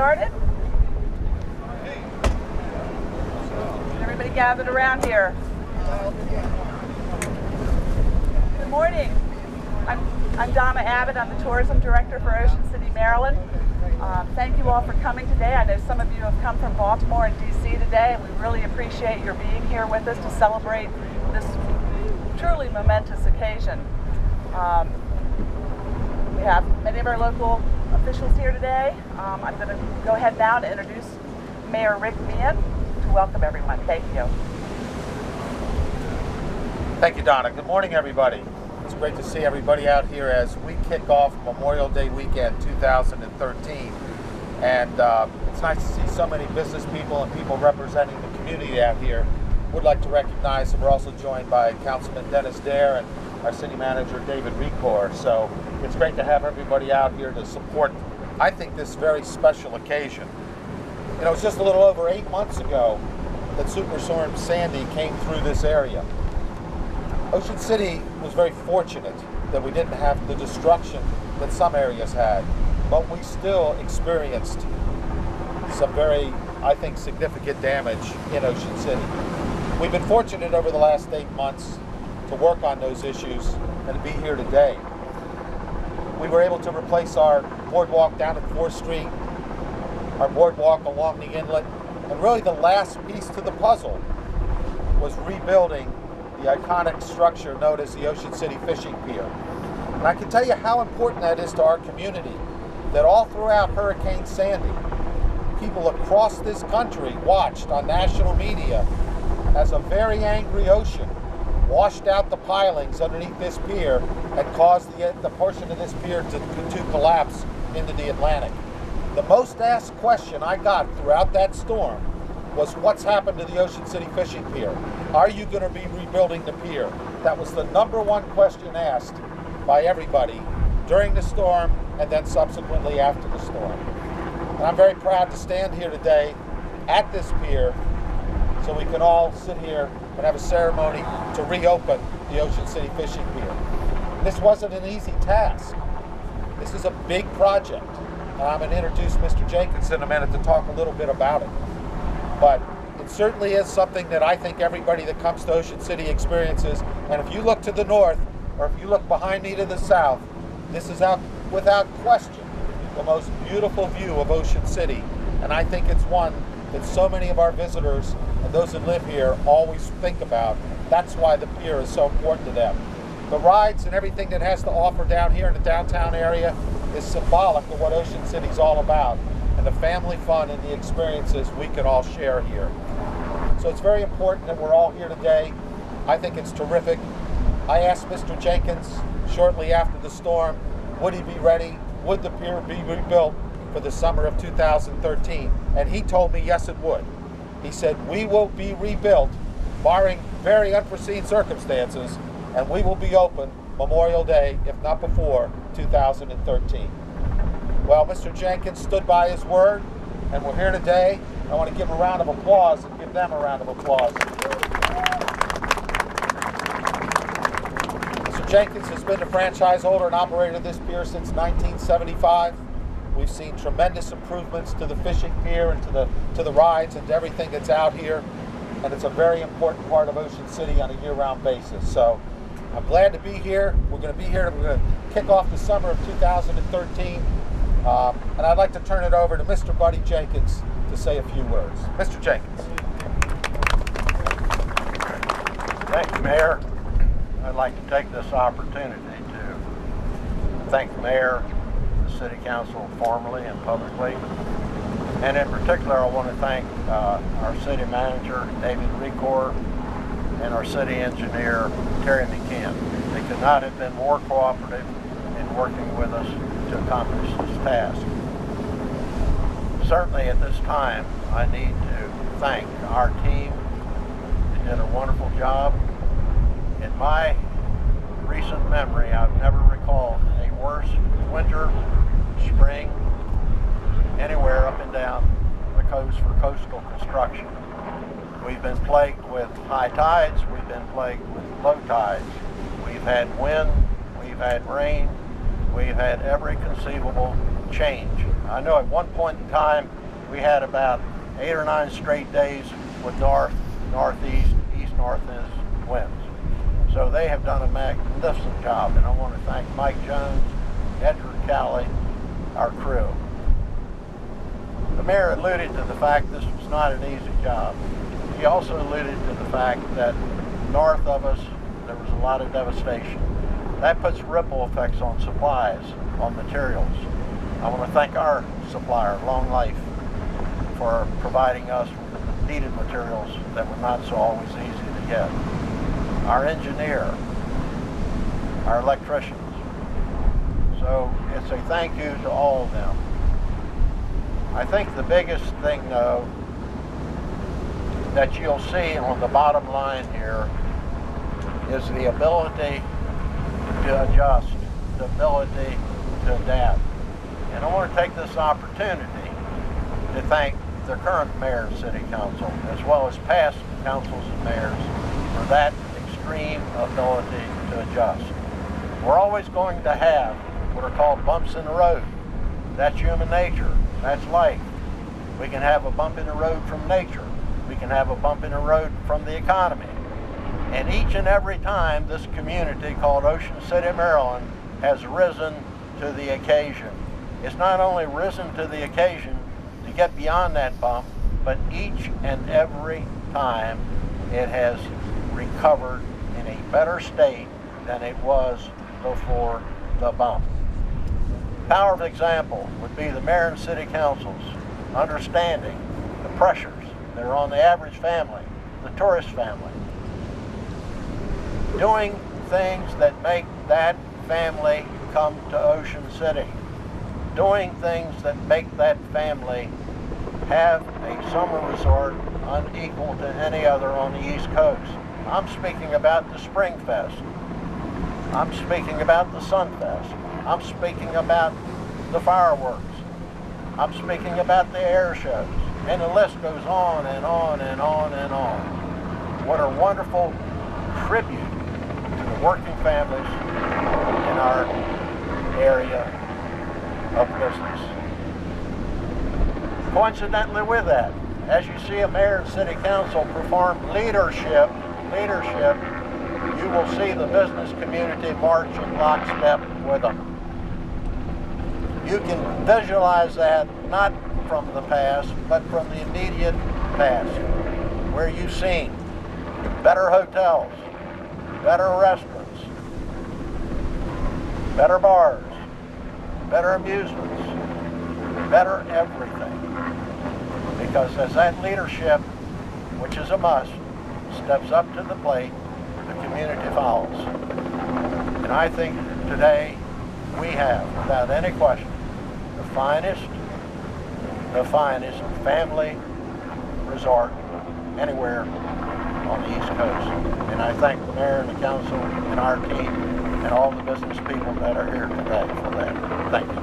started? Everybody gathered around here. Good morning. I'm Donna Abbott. I'm the Tourism Director for Ocean City, Maryland. Thank you all for coming today. I know some of you have come from Baltimore and DC today, and we really appreciate your being here with us to celebrate this truly momentous occasion. We have many of our local officials here today. I'm going to go ahead now to introduce Mayor Rick Meehan to welcome everyone. Thank you. Thank you, Donna. Good morning, everybody. It's great to see everybody out here as we kick off Memorial Day weekend 2013. And it's nice to see so many business people and people representing the community out here. Would like to recognize that we're also joined by Councilman Dennis Dare and our City Manager David Recor. So it's great to have everybody out here to support, I think, this very special occasion. You know, it's just a little over 8 months ago that Superstorm Sandy came through this area. Ocean City was very fortunate that we didn't have the destruction that some areas had, but we still experienced some very, I think, significant damage in Ocean City. We've been fortunate over the last 8 months to work on those issues and to be here today. We were able to replace our boardwalk down at 4th Street, our boardwalk along the inlet, and really the last piece to the puzzle was rebuilding the iconic structure known as the Ocean City Fishing Pier. And I can tell you how important that is to our community, that all throughout Hurricane Sandy, people across this country watched on national media as a very angry ocean washed out the pilings underneath this pier and caused the portion of this pier to collapse into the Atlantic. The most asked question I got throughout that storm was, what's happened to the Ocean City Fishing Pier? Are you going to be rebuilding the pier? That was the #1 question asked by everybody during the storm and then subsequently after the storm. And I'm very proud to stand here today at this pier so we can all sit here and have a ceremony to reopen the Ocean City Fishing Pier. This wasn't an easy task. This is a big project. And I'm going to introduce Mr. Jenkins in a minute to talk a little bit about it. But it certainly is something that I think everybody that comes to Ocean City experiences. And if you look to the north, or if you look behind me to the south, this is without question the most beautiful view of Ocean City. And I think it's one that so many of our visitors and those that live here always think about. That's why the pier is so important to them. The rides and everything that has to offer down here in the downtown area is symbolic of what Ocean City is all about, and the family fun and the experiences we can all share here. So it's very important that we're all here today. I think it's terrific. I asked Mr. Jenkins shortly after the storm, would he be ready? Would the pier be rebuilt for the summer of 2013? And he told me yes, it would. He said, we will be rebuilt, barring very unforeseen circumstances, and we will be open Memorial Day, if not before, 2013. Well, Mr. Jenkins stood by his word, and we're here today. I want to give him a round of applause and give them a round of applause. Mr. Jenkins has been the franchise holder and operator of this pier since 1975. We've seen tremendous improvements to the fishing pier and to the rides and to everything that's out here. And it's a very important part of Ocean City on a year-round basis. So I'm glad to be here. We're going to be here. We're going to kick off the summer of 2013. And I'd like to turn it over to Mr. Buddy Jenkins to say a few words. Mr. Jenkins. Thank you, Mayor. I'd like to take this opportunity to thank the Mayor, the City Council formally and publicly. And in particular, I want to thank our City Manager, David Recor, and our City Engineer, Terry McKeon. They could not have been more cooperative in working with us to accomplish this task. Certainly at this time, I need to thank our team. They did a wonderful job. In my recent memory, I've never recalled a worse winter, spring, anywhere up and down the coast for coastal construction. We've been plagued with high tides, we've been plagued with low tides. We've had wind, we've had rain, we've had every conceivable change I know at one point in time we had about 8 or 9 straight days with north, northeast, east, northeast winds. So they have done a magnificent job, and I want to thank Mike Jones, Edgar Calley, our crew. The mayor alluded to the fact this was not an easy job. He also alluded to the fact that north of us there was a lot of devastation. That puts ripple effects on supplies, on materials. I want to thank our supplier, Long Life, for providing us with needed materials that were not so always easy to get. Our engineer, our electricians. So it's a thank you to all of them. I think the biggest thing, though, that you'll see on the bottom line here is the ability to adjust, the ability to adapt. And I want to take this opportunity to thank the current mayor and city council, as well as past councils and mayors, for that extreme ability to adjust. We're always going to have what are called bumps in the road. That's human nature. That's life. We can have a bump in the road from nature. We can have a bump in the road from the economy. And each and every time this community called Ocean City, Maryland has risen to the occasion. It's not only risen to the occasion to get beyond that bump, but each and every time it has recovered in a better state than it was before the bump. Powerful example would be the mayor and city councils understanding the pressures that are on the average family, the tourist family, doing things that make that family come to Ocean City, doing things that make that family have a summer resort unequal to any other on the East Coast. I'm speaking about the Spring Fest. I'm speaking about the Sun Fest. I'm speaking about the fireworks. I'm speaking about the air shows. And the list goes on and on and on and on. What a wonderful tribute to the working families in our area of business. Coincidentally with that, as you see a mayor and city council perform leadership, you will see the business community march in lockstep with them. You can visualize that not from the past, but from the immediate past, where you've seen better hotels, better restaurants, better bars, better amusements, better everything. Because as that leadership, which is a must, steps up to the plate, the community follows. And I think today we have, without any question, the finest family resort anywhere on the East Coast. And I thank the mayor and the council and our team and all the business people that are here today for that. Thank you.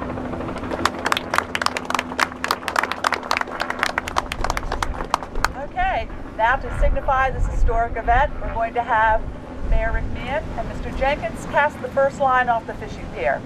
Okay, now to signify this historic event, we're going to have Mayor Rick Meehan and Mr. Jenkins cast the first line off the fishing pier.